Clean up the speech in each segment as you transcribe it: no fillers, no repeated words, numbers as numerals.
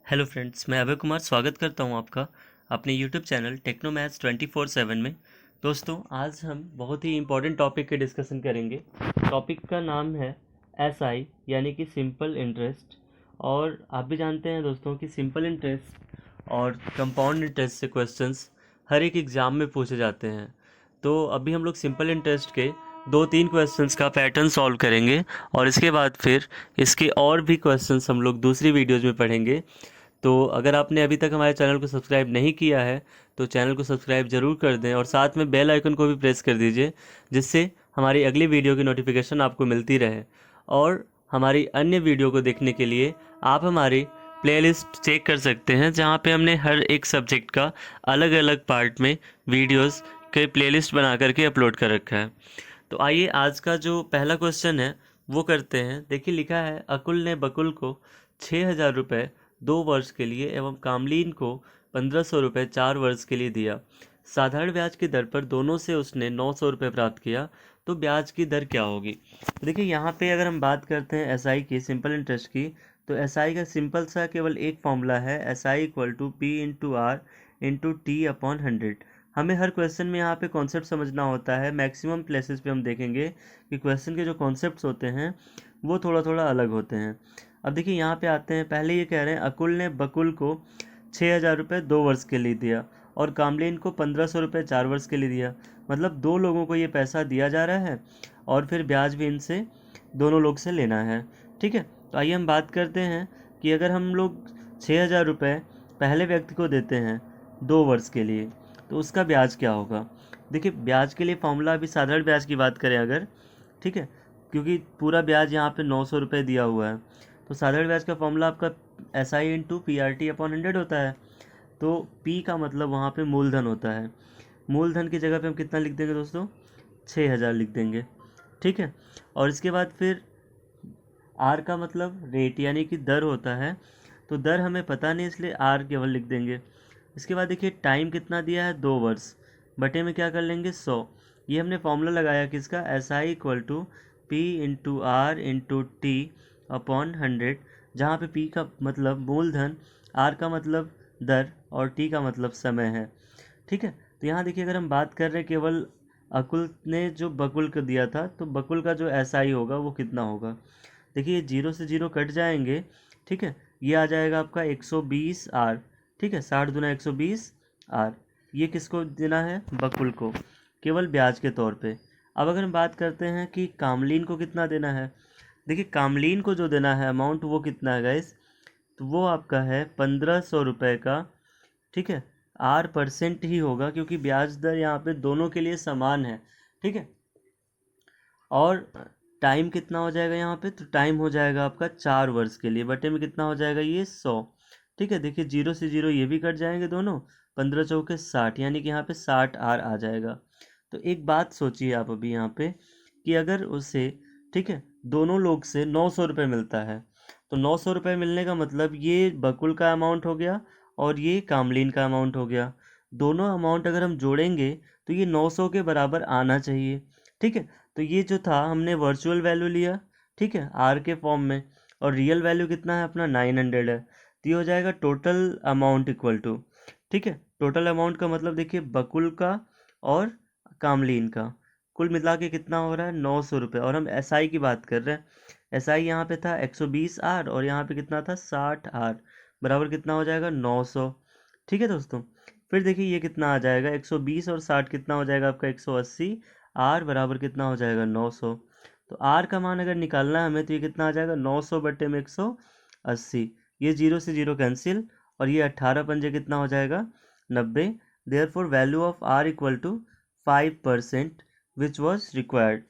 Hello friends, मैं अभय कुमार स्वागत करता हूं आपका अपने यूट्यूब चैनल टेक्नो मैथ्स 24/7 में। दोस्तों, आज हम बहुत ही इम्पोर्टेंट टॉपिक के डिस्कशन करेंगे। टॉपिक का नाम है एसआई यानी कि सिंपल इंटरेस्ट। और आप भी जानते हैं दोस्तों कि सिंपल इंटरेस्ट और कंपाउंड इंटरेस्ट से क्वेश्चंस हर एक एग्ज़ाम में पूछे जाते हैं। तो अभी हम लोग सिंपल इंटरेस्ट के 2-3 क्वेश्चंस का पैटर्न सॉल्व करेंगे और इसके बाद फिर इसके और भी क्वेश्चंस हम लोग दूसरी वीडियोज़ में पढ़ेंगे। तो अगर आपने अभी तक हमारे चैनल को सब्सक्राइब नहीं किया है तो चैनल को सब्सक्राइब ज़रूर कर दें और साथ में बेल आइकन को भी प्रेस कर दीजिए, जिससे हमारी अगली वीडियो की नोटिफिकेशन आपको मिलती रहे। और हमारी अन्य वीडियो को देखने के लिए आप हमारी प्लेलिस्ट चेक कर सकते हैं, जहां पे हमने हर एक सब्जेक्ट का अलग अलग पार्ट में वीडियोस के प्लेलिस्ट बना करके अपलोड कर रखा है। तो आइए आज का जो पहला क्वेश्चन है वो करते हैं। देखिए, लिखा है अकुल ने बकुल को 6,000 रुपये 2 वर्ष के लिए एवं कामलीन को 1,500 रुपये 4 वर्ष के लिए दिया। साधारण ब्याज की दर पर दोनों से उसने 900 रुपये प्राप्त किया, तो ब्याज की दर क्या होगी। तो देखिए, यहाँ पे अगर हम बात करते हैं एसआई की, सिंपल इंटरेस्ट की, तो एसआई का सिंपल सा केवल एक फॉर्मूला है, SI = P/R/T/100। हमें हर क्वेश्चन में यहाँ पे कॉन्सेप्ट समझना होता है। मैक्सिमम प्लेसेस पे हम देखेंगे कि क्वेश्चन के जो कॉन्सेप्ट्स होते हैं वो थोड़ा थोड़ा अलग होते हैं। अब देखिए, यहाँ पे आते हैं। पहले ये कह रहे हैं अकुल ने बकुल को 6,000 रुपये 2 वर्ष के लिए दिया और कामलीन को 1,500 रुपये 4 वर्ष के लिए दिया। मतलब दो लोगों को ये पैसा दिया जा रहा है और फिर ब्याज भी इनसे दोनों लोग से लेना है। ठीक है, तो आइए हम बात करते हैं कि अगर हम लोग 6,000 रुपये पहले व्यक्ति को देते हैं 2 वर्ष के लिए, तो उसका ब्याज क्या होगा। देखिए, ब्याज के लिए फॉर्मूला अभी साधारण ब्याज की बात करें अगर, ठीक है, क्योंकि पूरा ब्याज यहाँ पे 900 रुपये दिया हुआ है, तो साधारण ब्याज का फॉर्मूला आपका SI × PRT/100 होता है। तो P का मतलब वहाँ पे मूलधन होता है। मूलधन की जगह पे हम कितना लिख देंगे दोस्तों, 6,000 लिख देंगे। ठीक है, और इसके बाद फिर R का मतलब रेट यानी कि दर होता है। तो दर हमें पता नहीं, इसलिए R केवल लिख देंगे। इसके बाद देखिए, टाइम कितना दिया है, 2 वर्ष, बटे में क्या कर लेंगे, 100। ये हमने फॉर्मूला लगाया किसका, SI = P/R/T/100, जहाँ पे P का मतलब मूलधन, R का मतलब दर और T का मतलब समय है। ठीक है, तो यहाँ देखिए, अगर हम बात कर रहे हैं केवल अकुल ने जो बकुल को दिया था, तो बकुल का जो SI होगा वो कितना होगा। देखिए, 0 से 0 कट जाएंगे। ठीक है, ये आ जाएगा आपका 120R। ठीक है, 60 × 120R। ये किसको देना है, बकुल को, केवल ब्याज के तौर पे। अब अगर हम बात करते हैं कि कामलीन को कितना देना है। देखिए, कामलीन को जो देना है अमाउंट वो कितना है गाइस, तो वो आपका है 1,500 रुपये का। ठीक है, R% ही होगा क्योंकि ब्याज दर यहाँ पे दोनों के लिए समान है। ठीक है, और टाइम कितना हो जाएगा यहाँ पे, तो टाइम हो जाएगा आपका 4 वर्ष के लिए, बटे में कितना हो जाएगा, ये 100। ठीक है, देखिए 0 से 0 ये भी कट जाएंगे दोनों, 15 चौके 60, यानी कि यहाँ पे 60R आ जाएगा। तो एक बात सोचिए आप अभी यहाँ पे कि अगर उसे, ठीक है, दोनों लोग से 900 रुपये मिलता है, तो 900 रुपये मिलने का मतलब ये बकुल का अमाउंट हो गया और ये कामलीन का अमाउंट हो गया। दोनों अमाउंट अगर हम जोड़ेंगे तो ये 900 के बराबर आना चाहिए। ठीक है, तो ये जो था हमने वर्चुअल वैल्यू लिया, ठीक है, आर के फॉर्म में, और रियल वैल्यू कितना है अपना 900 है। तो ये हो जाएगा टोटल अमाउंट इक्वल टू, ठीक है, टोटल अमाउंट का मतलब देखिए बकुल का और कामलीन का कुल मिला के कितना हो रहा है, 900 रुपये। और हम एसआई की बात कर रहे हैं। एसआई यहाँ पे था 120R और यहाँ पे कितना था, 60R, बराबर कितना हो जाएगा, 900। ठीक है दोस्तों, फिर देखिए ये कितना आ जाएगा, 120 और 60 कितना हो जाएगा आपका, 180। आर बराबर कितना हो जाएगा, 900। तो आर का मान अगर निकालना है हमें, तो ये कितना आ जाएगा, 900 बटे में 180। ये 0 से 0 कैंसिल, और ये 18 पंजे कितना हो जाएगा, 90। Therefore value of R equal to 5%, which was required.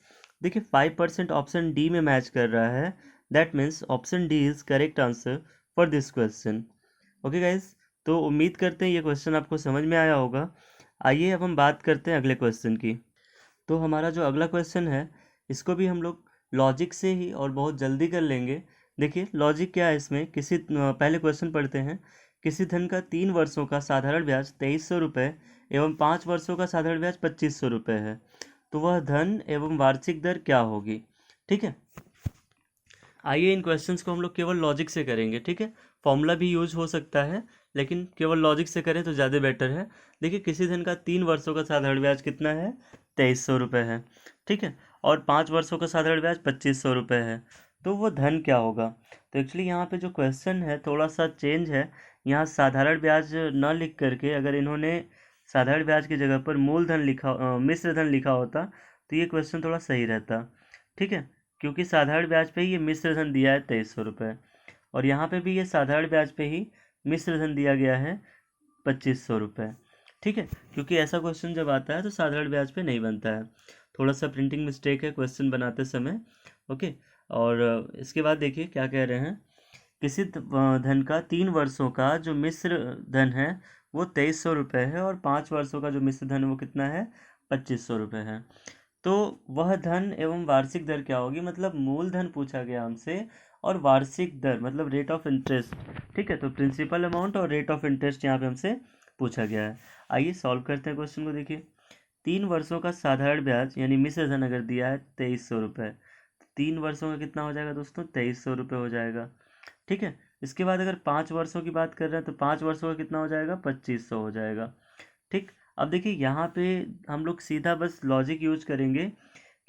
देखिए 5% ऑप्शन डी में मैच कर रहा है। That means option D is correct answer for this question. Okay guys, तो उम्मीद करते हैं ये क्वेश्चन आपको समझ में आया होगा। आइए अब हम बात करते हैं अगले क्वेश्चन की। तो हमारा जो अगला क्वेश्चन है, इसको भी हम लोग लॉजिक से ही और बहुत जल्दी कर लेंगे। देखिए लॉजिक क्या है इसमें, पहले क्वेश्चन पढ़ते हैं। किसी धन का 3 वर्षों का साधारण ब्याज 2,300 रुपये एवं 5 वर्षों का साधारण ब्याज 2,500 रुपये है, तो वह धन एवं वार्षिक दर क्या होगी। ठीक है, आइए इन क्वेश्चंस को हम लोग केवल लॉजिक से करेंगे। ठीक है, फॉर्मूला भी यूज हो सकता है, लेकिन केवल लॉजिक से करें तो ज़्यादा बेटर है। देखिए किसी धन का 3 वर्षों का साधारण ब्याज कितना है, 2300 रुपये है। ठीक है, और 5 वर्षों का साधारण ब्याज 2500 रुपये है। तो वो धन क्या होगा? तो एक्चुअली यहाँ पे जो क्वेश्चन है थोड़ा सा चेंज है। यहाँ साधारण ब्याज न लिख करके अगर इन्होंने साधारण ब्याज की जगह पर मूलधन लिखा मिश्र धन लिखा होता तो ये क्वेश्चन थोड़ा सही रहता। ठीक है, क्योंकि साधारण ब्याज पे ही ये मिश्र धन दिया है 2300 रुपये, और यहाँ पे भी ये साधारण ब्याज पे ही मिश्र धन दिया गया है 2500 रुपये। ठीक है, क्योंकि ऐसा क्वेश्चन जब आता है तो साधारण ब्याज पे नहीं बनता है। थोड़ा सा प्रिंटिंग मिस्टेक है क्वेश्चन बनाते समय। ओके, और इसके बाद देखिए क्या कह रहे हैं। किसी धन का 3 वर्षों का जो मिश्र धन है वो 2300 रुपये है, और 5 वर्षों का जो मिश्र धन है वो कितना है, 2500 रुपये है। तो वह धन एवं वार्षिक दर क्या होगी? मतलब मूलधन पूछा गया हमसे और वार्षिक दर मतलब रेट ऑफ इंटरेस्ट। ठीक है, तो प्रिंसिपल अमाउंट और रेट ऑफ इंटरेस्ट यहाँ पे हमसे पूछा गया है। आइए सॉल्व करते हैं क्वेश्चन को। देखिए 3 वर्षों का साधारण ब्याज यानी मिश्र धन अगर दिया है 2300 रुपये, तो 3 वर्षों का कितना हो जाएगा दोस्तों, 2300 रुपये हो जाएगा। ठीक है, इसके बाद अगर 5 वर्षों की बात कर रहे हैं तो 5 वर्षों का कितना हो जाएगा, 2500 हो जाएगा। ठीक, अब देखिए यहाँ पे हम लोग सीधा बस लॉजिक यूज करेंगे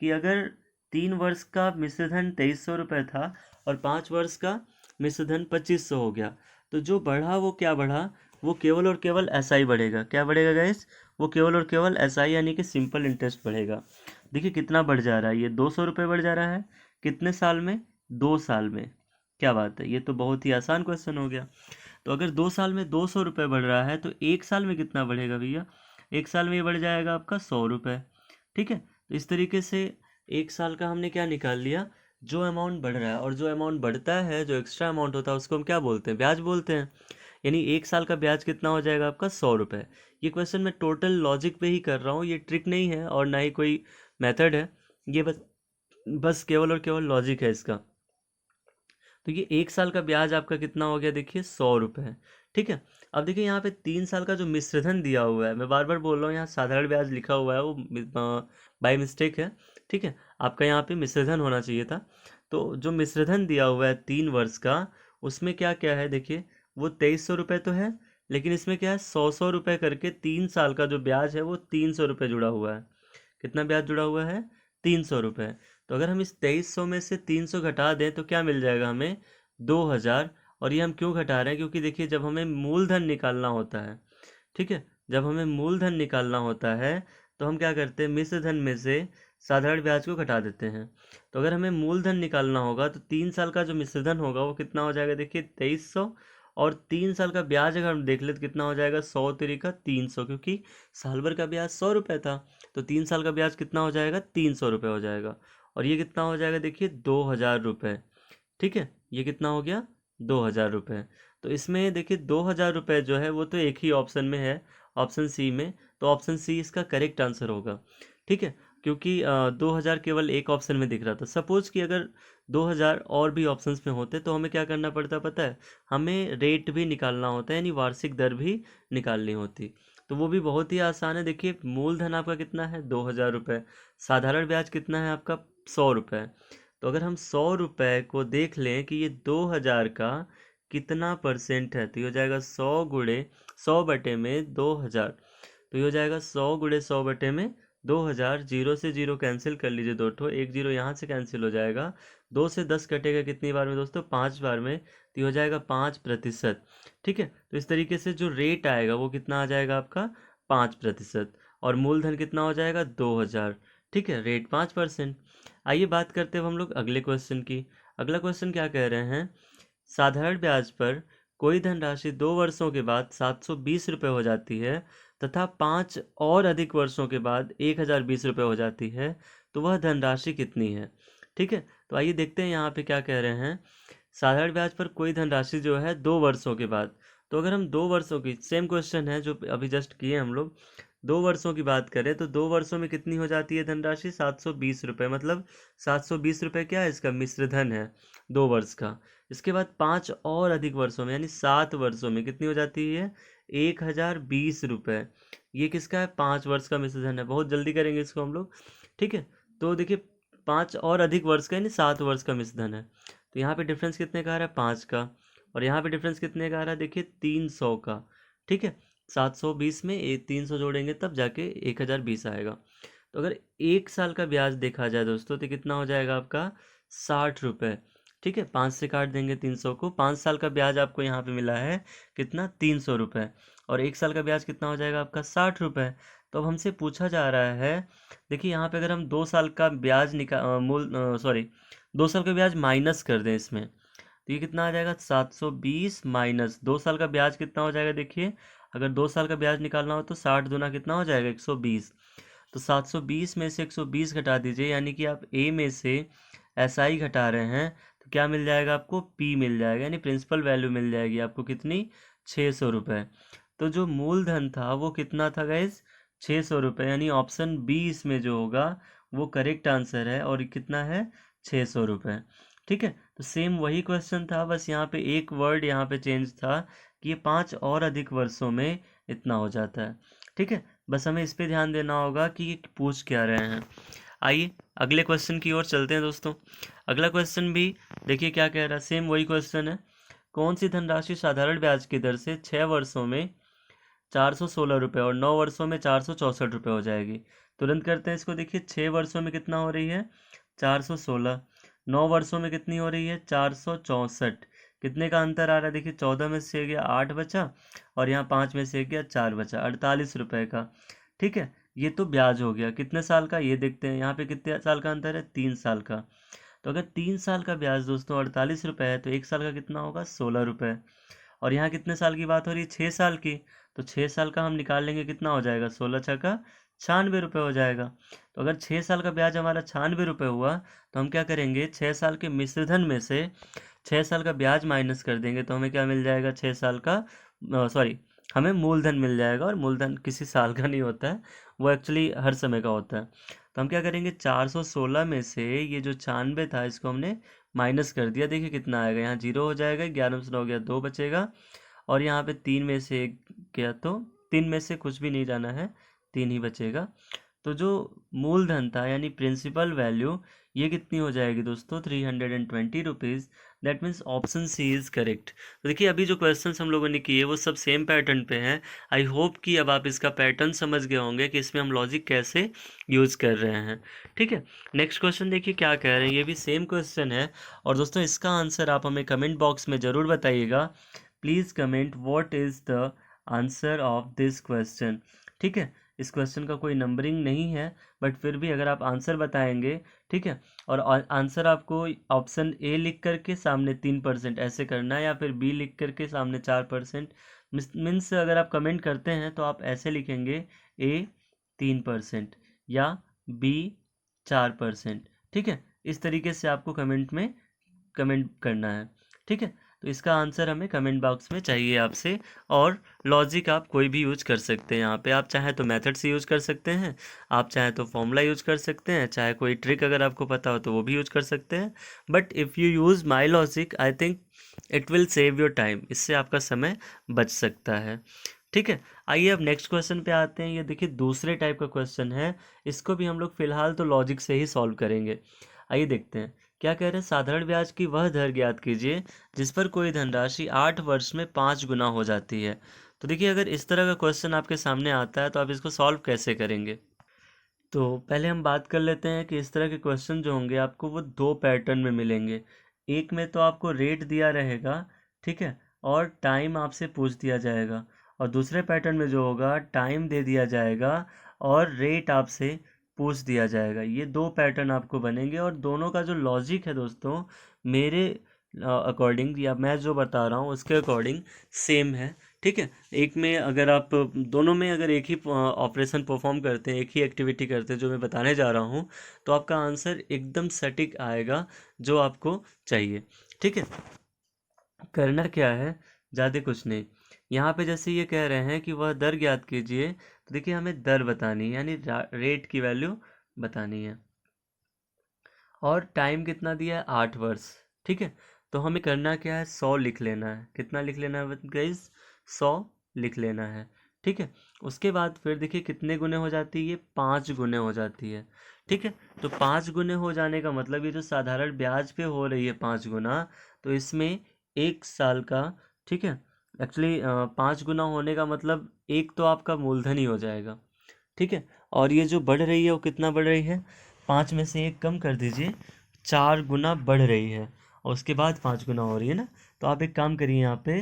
कि अगर 3 वर्ष का मिश्रधन 2300 रुपये था और 5 वर्ष का मिश्रधन 2500 हो गया, तो जो बढ़ा वो क्या बढ़ा, वो केवल और केवल एसआई बढ़ेगा। क्या बढ़ेगा गाइस, वो केवल और केवल एसआई यानी कि सिंपल इंटरेस्ट बढ़ेगा। देखिए कितना बढ़ जा रहा है, ये 200 रुपये बढ़ जा रहा है। कितने साल में, 2 साल में। क्या बात है, ये तो बहुत ही आसान क्वेश्चन हो गया। तो अगर 2 साल में 200 रुपये बढ़ रहा है तो 1 साल में कितना बढ़ेगा भैया, 1 साल में ये बढ़ जाएगा आपका 100 रुपये। ठीक है, तो इस तरीके से 1 साल का हमने क्या निकाल लिया, जो अमाउंट बढ़ रहा है, और जो अमाउंट बढ़ता है, जो एक्स्ट्रा अमाउंट होता है उसको हम क्या बोलते हैं, ब्याज बोलते हैं। यानी 1 साल का ब्याज कितना हो जाएगा आपका, 100 रुपये। ये क्वेश्चन मैं टोटल लॉजिक पे ही कर रहा हूँ, ये ट्रिक नहीं है और ना ही कोई मेथड है, ये बस बस केवल और केवल लॉजिक है इसका। तो ये 1 साल का ब्याज आपका कितना हो गया, देखिए 100 रुपये। ठीक है, अब देखिए यहाँ पे 3 साल का जो मिश्रधन दिया हुआ है, मैं बार बार बोल रहा हूँ यहाँ साधारण ब्याज लिखा हुआ है, वो बाय मिस्टेक है। ठीक है, आपका यहाँ पे मिश्रधन होना चाहिए था। तो जो मिश्रधन दिया हुआ है 3 वर्ष का, उसमें क्या क्या है देखिए, वो 2300 रुपये तो है, लेकिन इसमें क्या है, 100 100 रुपये करके 3 साल का जो ब्याज है वो 300 रुपये जुड़ा हुआ है। कितना ब्याज जुड़ा हुआ है, 300 रुपये। तो अगर हम इस 2300 में से 300 घटा दें तो क्या मिल जाएगा हमें, 2000। और ये हम क्यों घटा रहे हैं, क्योंकि देखिए जब हमें मूलधन निकालना होता है, ठीक है, जब हमें मूलधन निकालना होता है तो हम क्या करते हैं, मिश्र धन में से साधारण ब्याज को घटा देते हैं। तो अगर हमें मूलधन निकालना होगा तो 3 साल का जो मिश्रधन होगा वो कितना हो जाएगा, देखिए 2300, और 3 साल का ब्याज अगर हम देख ले तो कितना हो जाएगा, 100 3 का 300, क्योंकि साल भर का ब्याज 100 रुपये था, तो 3 साल का ब्याज कितना हो जाएगा, 300 रुपये हो जाएगा। और ये कितना हो जाएगा, देखिए 2000 रुपये। ठीक है, ये कितना हो गया, 2000 रुपये। तो इसमें देखिए 2000 रुपये जो है वो तो एक ही ऑप्शन में है, ऑप्शन सी में, तो ऑप्शन सी इसका करेक्ट आंसर होगा। ठीक है, क्योंकि 2000 केवल एक ऑप्शन में दिख रहा था। सपोज कि अगर 2000 और भी ऑप्शंस में होते तो हमें क्या करना पड़ता पता है, हमें रेट भी निकालना होता है, यानी वार्षिक दर भी निकालनी होती। तो वो भी बहुत ही आसान है। देखिए मूलधन आपका कितना है, 2000 रुपये, साधारण ब्याज कितना है आपका, 100 रुपये। तो अगर हम 100 रुपये को देख लें कि ये 2000 का कितना परसेंट है, तो ये हो जाएगा 100 × 100 तो ये हो जाएगा 100 × 100 जीरो से जीरो कैंसिल कर लीजिए, दो ठो, एक जीरो यहाँ से कैंसिल हो जाएगा, 2 से 10 कटेगा कितनी बार में दोस्तों, 5 बार में, तो ये हो जाएगा 5%। ठीक है, तो इस तरीके से जो रेट आएगा वो कितना आ जाएगा आपका, 5%, और मूलधन कितना हो जाएगा, 2000। ठीक है, रेट 5%। आइए बात करते हैं हम लोग अगले क्वेश्चन की। अगला क्वेश्चन क्या कह रहे हैं, साधारण ब्याज पर कोई धनराशि 2 वर्षों के बाद 720 रुपये हो जाती है तथा 5 और अधिक वर्षों के बाद 1020 रुपये हो जाती है, तो वह धनराशि कितनी है। ठीक है, तो आइए देखते हैं यहाँ पे क्या कह रहे हैं। साधारण ब्याज पर कोई धनराशि जो है 2 वर्षों के बाद, तो अगर हम 2 वर्षों की, सेम क्वेश्चन है जो अभी जस्ट किए हम लोग, 2 वर्षों की बात करें तो 2 वर्षों में कितनी हो जाती है धनराशि, 720 रुपये। मतलब 720 रुपये क्या है, इसका मिश्र धन है 2 वर्ष का। इसके बाद 5 और अधिक वर्षों में यानी 7 वर्षों में कितनी हो जाती है, 1020 रुपये। ये किसका है, 5 वर्ष का मिश्र धन है। बहुत जल्दी करेंगे इसको हम लोग। ठीक है, तो देखिए 5 और अधिक वर्ष का यानी 7 वर्ष का मिश्र धन है, तो यहाँ पे डिफरेंस कितने का आ रहा है, 5 का। और यहाँ पे डिफरेंस कितने का आ रहा है, देखिए 300 का। ठीक है, 720 में 300 जोड़ेंगे तब जाके 1020 आएगा। तो अगर 1 साल का ब्याज देखा जाए दोस्तों तो कितना हो जाएगा आपका, 60 रुपये। ठीक है, 5 से काट देंगे 300 को, 5 साल का ब्याज आपको यहाँ पे मिला है कितना, 300 रुपये। और 1 साल का ब्याज कितना हो जाएगा आपका, 60 रुपये। तो अब हमसे पूछा जा रहा है, देखिए यहाँ पे अगर हम 2 साल का ब्याज सॉरी 2 साल का ब्याज माइनस कर दें इसमें, तो ये कितना आ जाएगा, 720 माइनस 2 साल का ब्याज कितना हो जाएगा, देखिए अगर 2 साल का ब्याज निकालना हो तो 60 दूना कितना हो जाएगा, 120। तो 720 में से 120 घटा दीजिए, यानी कि आप ए में से SI घटा रहे हैं, तो क्या मिल जाएगा आपको, P मिल जाएगा, यानी प्रिंसिपल वैल्यू मिल जाएगी आपको कितनी, 600 रुपये। तो जो मूलधन था वो कितना था गाइज, 600 रुपये, यानी ऑप्शन बी इसमें जो होगा वो करेक्ट आंसर है, और कितना है, 600 रुपये। ठीक है, तो सेम वही क्वेश्चन था, बस यहाँ पे एक वर्ड यहाँ पे चेंज था कि ये 5 और अधिक वर्षों में इतना हो जाता है। ठीक है, बस हमें इस पे ध्यान देना होगा कि ये पूछ क्या रहे हैं। आइए अगले क्वेश्चन की ओर चलते हैं दोस्तों। अगला क्वेश्चन भी देखिए क्या कह रहा है, सेम वही क्वेश्चन है। कौन सी धनराशि साधारण ब्याज की दर से 6 वर्षों में 416 रुपये और 9 वर्षों में 464 रुपये हो जाएगी। तुरंत करते हैं इसको, देखिए 6 वर्षों में कितना हो रही है, 416, 9 वर्षों में कितनी हो रही है, 464। कितने का अंतर आ रहा है, देखिए 14 में से गया 8 बचा, और यहाँ 5 में से गया 4 बचा, 48 रुपये का। ठीक है, ये तो ब्याज हो गया, कितने साल का ये देखते हैं, यहाँ पे कितने साल का अंतर है, 3 साल का। तो अगर 3 साल का ब्याज दोस्तों 48 रुपये है, तो 1 साल का कितना होगा, 16 रुपये। और यहाँ कितने साल की बात हो रही है, 6 साल की। तो 6 साल का हम निकाल लेंगे, कितना हो जाएगा, 16 छक्का 96 रुपये हो जाएगा। तो अगर 6 साल का ब्याज हमारा 96 रुपये हुआ, तो हम क्या करेंगे, 6 साल के मिश्रधन में से 6 साल का ब्याज माइनस कर देंगे, तो हमें क्या मिल जाएगा, 6 साल का सॉरी हमें मूलधन मिल जाएगा। और मूलधन किसी साल का नहीं होता है, वो एक्चुअली हर समय का होता है। तो हम क्या करेंगे, 416 में से ये जो 96 था इसको हमने माइनस कर दिया, देखिए कितना आएगा, यहाँ 0 हो जाएगा, 11 में से 9 गया 2 बचेगा, और यहाँ पे 3 में से 1 गया, तो 3 में से कुछ भी नहीं जाना है, 3 ही बचेगा। तो जो मूलधन था यानी प्रिंसिपल वैल्यू, ये कितनी हो जाएगी दोस्तों, 320 rupees. That means option C is correct. तो देखिए अभी जो क्वेश्चंस हम लोगों ने किए वो सब सेम पैटर्न पे हैं। आई होप कि अब आप इसका पैटर्न समझ गए होंगे कि इसमें हम लॉजिक कैसे यूज़ कर रहे हैं। ठीक है, नेक्स्ट क्वेश्चन देखिए क्या कह रहे हैं, ये भी सेम क्वेश्चन है। और दोस्तों इसका आंसर आप हमें कमेंट बॉक्स में ज़रूर बताइएगा। Please comment what is the answer of this question. ठीक है, इस क्वेश्चन का कोई नंबरिंग नहीं है, बट फिर भी अगर आप आंसर बताएंगे, ठीक है, और आंसर आपको ऑप्शन ए लिख करके सामने 3% ऐसे करना है, या फिर बी लिख करके सामने 4%। मीन्स अगर आप कमेंट करते हैं तो आप ऐसे लिखेंगे, ए 3% या बी 4%। ठीक है, इस तरीके से आपको कमेंट में कमेंट करना है। ठीक है, तो इसका आंसर हमें कमेंट बॉक्स में चाहिए आपसे। और लॉजिक आप कोई भी यूज कर सकते हैं, यहाँ पे आप चाहे तो मेथड से यूज कर सकते हैं, आप चाहे तो फॉर्मूला यूज कर सकते हैं, चाहे कोई ट्रिक अगर आपको पता हो तो वो भी यूज कर सकते हैं। But if you use my logic I think it will save your time, इससे आपका समय बच सकता है। ठीक है, आइए अब नेक्स्ट क्वेश्चन पे आते हैं। ये देखिए दूसरे टाइप का क्वेश्चन है, इसको भी हम लोग फिलहाल तो लॉजिक से ही सॉल्व करेंगे। आइए देखते हैं क्या कह रहे हैं। साधारण ब्याज की वह दर ज्ञात कीजिए जिस पर कोई धनराशि 8 वर्ष में 5 गुना हो जाती है। तो देखिए अगर इस तरह का क्वेश्चन आपके सामने आता है तो आप इसको सॉल्व कैसे करेंगे। तो पहले हम बात कर लेते हैं कि इस तरह के क्वेश्चन जो होंगे आपको वो 2 पैटर्न में मिलेंगे। एक में तो आपको रेट दिया रहेगा, ठीक है, और टाइम आपसे पूछ दिया जाएगा। और दूसरे पैटर्न में जो होगा टाइम दे दिया जाएगा और रेट आपसे पूछ दिया जाएगा। ये 2 पैटर्न आपको बनेंगे, और दोनों का जो लॉजिक है दोस्तों मेरे अकॉर्डिंग, या मैं जो बता रहा हूँ उसके अकॉर्डिंग सेम है। ठीक है, एक में अगर आप दोनों में अगर एक ही ऑपरेशन परफॉर्म करते हैं, एक ही एक्टिविटी करते हैं जो मैं बताने जा रहा हूँ, तो आपका आंसर एकदम सटीक आएगा जो आपको चाहिए। ठीक है, करना क्या है, ज़्यादा कुछ नहीं। यहाँ पे जैसे ये कह रहे हैं कि वह दर ज्ञात कीजिए, तो देखिए हमें दर बतानी है यानी रेट की वैल्यू बतानी है, और टाइम कितना दिया है, 8 वर्ष। ठीक है, तो हमें करना क्या है, 100 लिख लेना है। कितना लिख लेना है गाइस, 100 लिख लेना है। ठीक है, उसके बाद फिर देखिए कितने गुने हो जाती है, ये 5 गुने हो जाती है। ठीक है, तो 5 गुने हो जाने का मतलब ये जो साधारण ब्याज पे हो रही है 5 गुना, तो इसमें 1 साल का, ठीक है। एक्चुअली 5 गुना होने का मतलब एक तो आपका मूलधन ही हो जाएगा, ठीक है। और ये जो बढ़ रही है वो कितना बढ़ रही है, 5 में से 1 कम कर दीजिए, 4 गुना बढ़ रही है, और उसके बाद 5 गुना हो रही है ना। तो आप एक काम करिए, यहाँ पे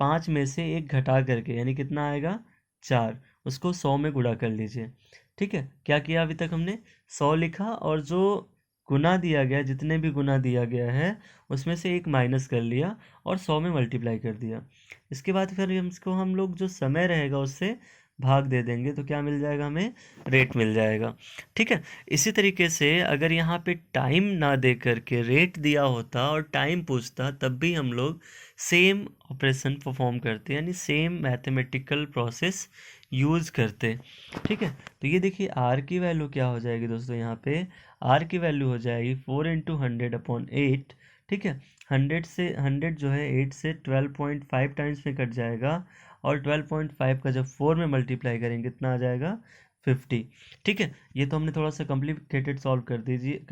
5 में से 1 घटा करके यानी कितना आएगा 4, उसको 100 में गुणा कर लीजिए, ठीक है। क्या किया अभी तक हमने, 100 लिखा और जो गुना दिया गया, जितने भी गुना दिया गया है उसमें से 1 माइनस कर लिया और 100 में मल्टीप्लाई कर दिया। इसके बाद फिर इसको हम लोग जो समय रहेगा उससे भाग दे देंगे, तो क्या मिल जाएगा हमें, रेट मिल जाएगा, ठीक है। इसी तरीके से अगर यहाँ पे टाइम ना दे करके रेट दिया होता और टाइम पूछता, तब भी हम लोग सेम ऑपरेशन परफॉर्म करते, यानी सेम मैथमेटिकल प्रोसेस यूज़ करते, ठीक है। तो ये देखिए आर की वैल्यू क्या हो जाएगी दोस्तों, यहाँ पे आर की वैल्यू हो जाएगी 4 × 100/8, ठीक है। 100 से 100 जो है 8 से 12.5 टाइम्स में कट जाएगा, और 12.5 का जब 4 में मल्टीप्लाई करेंगे कितना आ जाएगा 50, ठीक है। ये तो हमने थोड़ा सा कॉम्प्लिकेटेड सॉल्व कर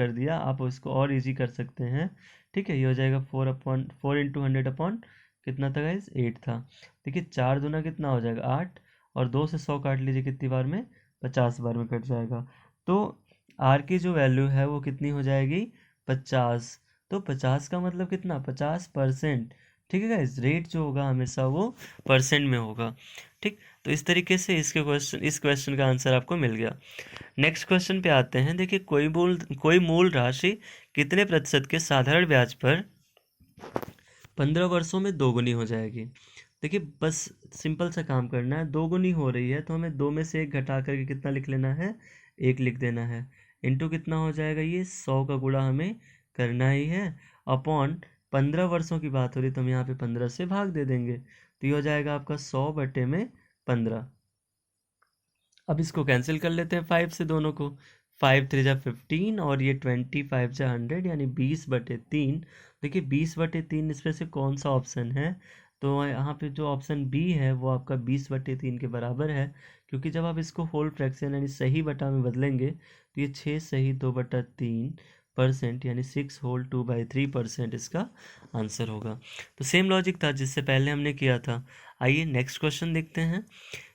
दिया, आप इसको और इजी कर सकते हैं, ठीक है। ये हो जाएगा 4 × 100 कितना था गाइस, 8 था। देखिए 4 दूना कितना हो जाएगा 8, और 2 से 100 काट लीजिए कितनी बार में, 50 बार में कट जाएगा। तो आर की जो वैल्यू है वो कितनी हो जाएगी 50। तो 50 का मतलब कितना, 50%, ठीक है गाइस। रेट जो होगा हमेशा वो परसेंट में होगा, ठीक। तो इस तरीके से इस क्वेश्चन का आंसर आपको मिल गया। नेक्स्ट क्वेश्चन पे आते हैं। देखिए कोई मूल राशि कितने प्रतिशत के साधारण ब्याज पर 15 वर्षों में दोगुनी हो जाएगी। देखिए बस सिंपल सा काम करना है, दोगुनी हो रही है तो हमें 2 में से 1 घटा करके कितना लिख लेना है, 1 लिख देना है। इनटू कितना हो जाएगा, ये 100 का गुणा हमें करना ही है, अपॉन 15 वर्षों की बात हो रही तो हम यहाँ पे 15 से भाग दे देंगे, तो ये हो जाएगा आपका 100/15। अब इसको कैंसिल कर लेते हैं 5 से दोनों को, 5×3 = 15 और ये 25×100 यानी 20/3। देखिए 20/3 इसमें से कौन सा ऑप्शन है, तो यहाँ पे जो ऑप्शन बी है वो आपका 20/3 के बराबर है, क्योंकि जब आप इसको होल फ्रैक्शन यानी सही बटा में बदलेंगे तो ये 6 सही 2/3% यानी 6 होल 2/3% इसका आंसर होगा। तो सेम लॉजिक था जिससे पहले हमने किया था। आइए नेक्स्ट क्वेश्चन देखते हैं।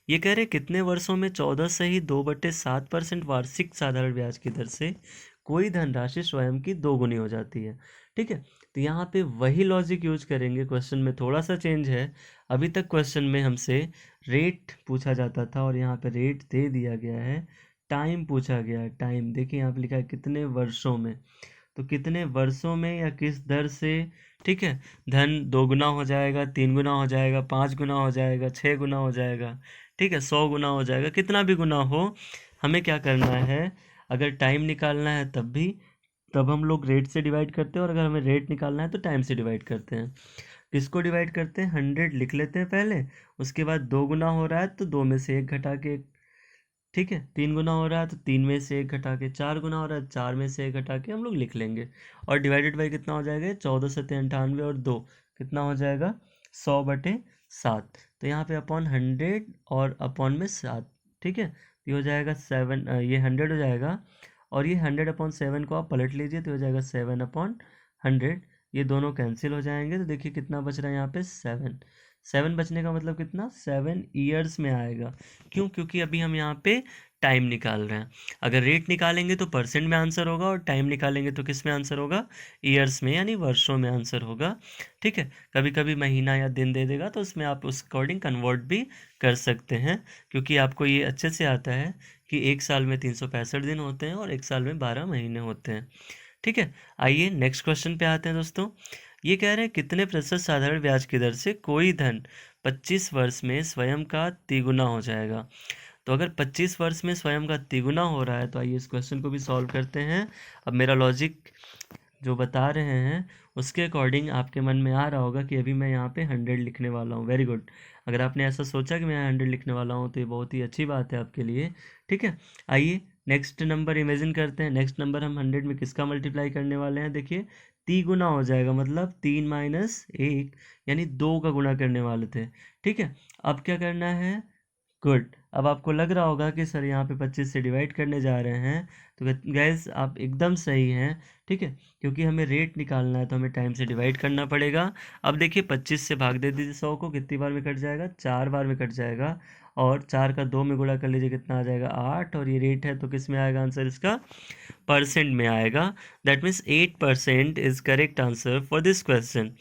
ये कह रहे कितने वर्षों में 14 से ही 2/7% वार्षिक साधारण ब्याज की दर से कोई धनराशि स्वयं की दोगुनी हो जाती है, ठीक है। तो यहाँ पे वही लॉजिक यूज करेंगे, क्वेश्चन में थोड़ा सा चेंज है। अभी तक क्वेश्चन में हमसे रेट पूछा जाता था और यहाँ पे रेट दे दिया गया है, टाइम पूछा गया है। टाइम देखिए यहाँ पे लिखा है कितने वर्षों में, तो कितने वर्षों में या किस दर से, ठीक है। धन 2 गुना हो जाएगा, 3 गुना हो जाएगा, 5 गुना हो जाएगा, 6 गुना हो जाएगा, ठीक है, 100 गुना हो जाएगा, कितना भी गुना हो, हमें क्या करना है, अगर टाइम निकालना है तब हम लोग रेट से डिवाइड करते हैं, और अगर हमें रेट निकालना है तो टाइम से डिवाइड करते हैं। किसको डिवाइड करते हैं, 100 लिख लेते हैं पहले, उसके बाद 2 गुना हो रहा है तो 2 में से 1 घटा के, ठीक है। 3 गुना हो रहा है तो 3 में से 1 घटा के, 4 गुना हो रहा है 4 में से 1 घटा के हम लोग लिख लेंगे, और डिवाइडेड बाई कितना हो जाएगा, 14×7 = 98 और 2 कितना हो जाएगा 100/7। तो यहाँ पे अपॉन 100 और अपॉन में 7, ठीक है। तो ये हो जाएगा 7, ये 100 हो जाएगा, और ये 100/7 को आप पलट लीजिए तो हो जाएगा 7/100। ये दोनों कैंसिल हो जाएंगे, तो देखिए कितना बच रहा है यहाँ पे 7। 7 बचने का मतलब कितना, 7 ईयर्स में आएगा। क्यों, क्योंकि अभी हम यहाँ पे टाइम निकाल रहे हैं। अगर रेट निकालेंगे तो परसेंट में आंसर होगा, और टाइम निकालेंगे तो किस में आंसर होगा, ईयर्स में यानी वर्षों में आंसर होगा, ठीक है। कभी कभी महीना या दिन दे देगा तो उसमें आप उस अकॉर्डिंग कन्वर्ट भी कर सकते हैं, क्योंकि आपको ये अच्छे से आता है कि एक साल में 365 दिन होते हैं और एक साल में 12 महीने होते हैं, ठीक है। आइए नेक्स्ट क्वेश्चन पे आते हैं दोस्तों। ये कह रहे हैं कितने प्रतिशत साधारण ब्याज की दर से कोई धन 25 वर्ष में स्वयं का तिगुना हो जाएगा। तो अगर 25 वर्ष में स्वयं का तिगुना हो रहा है तो आइए इस क्वेश्चन को भी सॉल्व करते हैं। अब मेरा लॉजिक जो बता रहे हैं उसके अकॉर्डिंग आपके मन में आ रहा होगा कि अभी मैं यहाँ पे 100 लिखने वाला हूँ। वेरी गुड, अगर आपने ऐसा सोचा कि मैं 100 लिखने वाला हूँ तो ये बहुत ही अच्छी बात है आपके लिए, ठीक है। आइए नेक्स्ट नंबर इमेजिन करते हैं। नेक्स्ट नंबर हम 100 में किसका मल्टीप्लाई करने वाले हैं, देखिए तिगुना हो जाएगा, मतलब 3 - 1 यानी 2 का गुणा करने वाले थे, ठीक है। अब क्या करना है, गुड। अब आपको लग रहा होगा कि सर यहाँ पे 25 से डिवाइड करने जा रहे हैं, तो गैस आप एकदम सही हैं, ठीक है, क्योंकि हमें रेट निकालना है तो हमें टाइम से डिवाइड करना पड़ेगा। अब देखिए 25 से भाग दे दीजिए 100 को, कितनी बार में कट जाएगा, 4 बार में कट जाएगा, और 4 का 2 में गुणा कर लीजिए, कितना आ जाएगा 8, और ये रेट है तो किस में आएगा आंसर इसका, परसेंट में आएगा। That means 8% is correct answer for this question.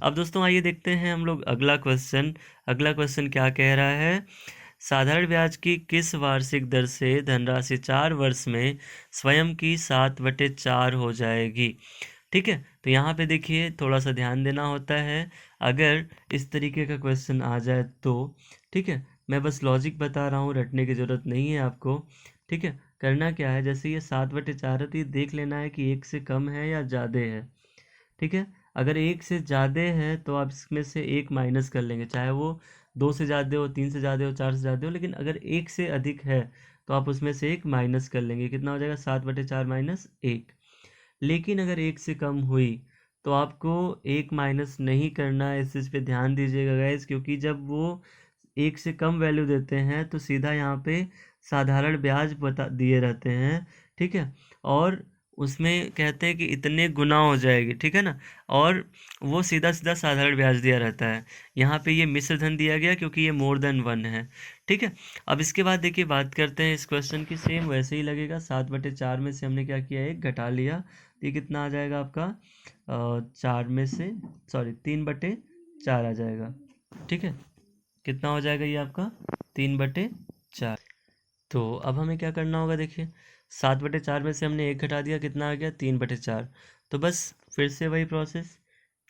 अब दोस्तों आइए देखते हैं हम लोग अगला क्वेश्चन। अगला क्वेश्चन क्या कह रहा है, साधारण ब्याज की किस वार्षिक दर से धनराशि 4 वर्ष में स्वयं की 7/4 हो जाएगी। ठीक है, तो यहाँ पे देखिए थोड़ा सा ध्यान देना होता है अगर इस तरीके का क्वेश्चन आ जाए तो। ठीक है, मैं बस लॉजिक बता रहा हूँ, रटने की ज़रूरत नहीं है आपको। ठीक है, करना क्या है, जैसे ये 7/4 है तो ये देख लेना है कि 1 से कम है या ज़्यादा है। ठीक है, अगर 1 से ज़्यादा है तो आप इसमें से 1 माइनस कर लेंगे, चाहे वो 2 से ज़्यादा हो, 3 से ज़्यादा हो, 4 से ज़्यादा हो, लेकिन अगर 1 से अधिक है तो आप उसमें से 1 माइनस कर लेंगे, कितना हो जाएगा 7/4 माइनस 1। लेकिन अगर 1 से कम हुई तो आपको 1 माइनस नहीं करना है, इस चीज़ पे ध्यान दीजिएगा गाइस, क्योंकि जब वो 1 से कम वैल्यू देते हैं तो सीधा यहाँ पे साधारण ब्याज बता दिए रहते हैं। ठीक है, और उसमें कहते हैं कि इतने गुना हो जाएगी, ठीक है ना, और वो सीधा सीधा साधारण ब्याज दिया रहता है। यहाँ पे ये मिश्र धन दिया गया क्योंकि ये मोर देन 1 है। ठीक है, अब इसके बाद देखिए बात करते हैं इस क्वेश्चन की, सेम वैसे ही लगेगा, 7/4 में से हमने क्या किया, 1 घटा लिया, तो ये कितना आ जाएगा आपका 4 में से, सॉरी 3/4 आ जाएगा। ठीक है, कितना हो जाएगा ये आपका 3/4। तो अब हमें क्या करना होगा, देखिए 7/4 में से हमने 1 घटा दिया, कितना आ गया 3/4। तो बस फिर से वही प्रोसेस,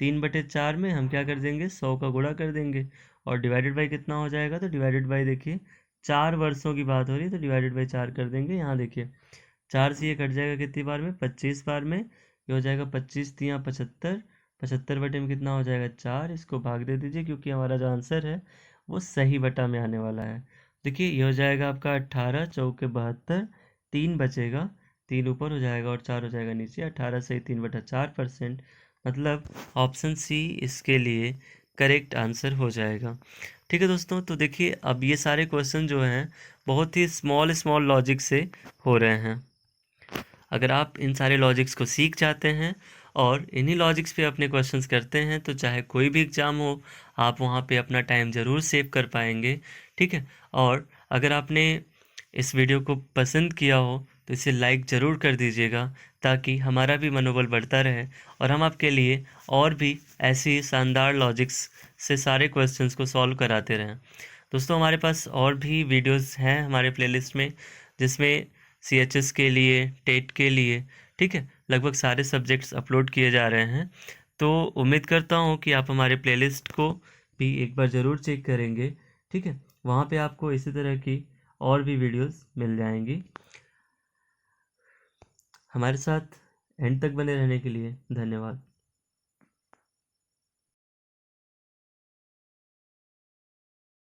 3/4 में हम क्या कर देंगे, 100 का गुणा कर देंगे, और डिवाइडेड बाई कितना हो जाएगा, तो डिवाइडेड बाई देखिए 4 वर्षों की बात हो रही है तो डिवाइडेड बाई 4 कर देंगे। यहाँ देखिए 4 से ये कट जाएगा कितनी बार में, 25 बार में, ये हो जाएगा 25 तियाँ 75, 75 बटे में कितना हो जाएगा 4, इसको भाग दे दीजिए क्योंकि हमारा जो आंसर है वो सही बटा में आने वाला है। देखिए ये हो जाएगा आपका 18 चौके 72, 3 बचेगा, 3 ऊपर हो जाएगा और 4 हो जाएगा नीचे, 18 से 3/4%, मतलब ऑप्शन सी इसके लिए करेक्ट आंसर हो जाएगा। ठीक है दोस्तों, तो देखिए अब ये सारे क्वेश्चन जो हैं बहुत ही स्मॉल स्मॉल लॉजिक से हो रहे हैं। अगर आप इन सारे लॉजिक्स को सीख जाते हैं और इन्हीं लॉजिक्स पे अपने क्वेश्चंस करते हैं तो चाहे कोई भी एग्ज़ाम हो आप वहाँ पे अपना टाइम ज़रूर सेव कर पाएंगे। ठीक है, और अगर आपने इस वीडियो को पसंद किया हो तो इसे लाइक ज़रूर कर दीजिएगा ताकि हमारा भी मनोबल बढ़ता रहे और हम आपके लिए और भी ऐसी शानदार लॉजिक्स से सारे क्वेश्चंस को सॉल्व कराते रहें। दोस्तों हमारे पास और भी वीडियोस हैं हमारे प्लेलिस्ट में, जिसमें CHS के लिए, टेट के लिए, ठीक है, लगभग सारे सब्जेक्ट्स अपलोड किए जा रहे हैं। तो उम्मीद करता हूँ कि आप हमारे प्लेलिस्ट को भी एक बार ज़रूर चेक करेंगे। ठीक है, वहाँ पे आपको इसी तरह की और भी वीडियोस मिल जाएंगी। हमारे साथ एंड तक बने रहने के लिए धन्यवाद।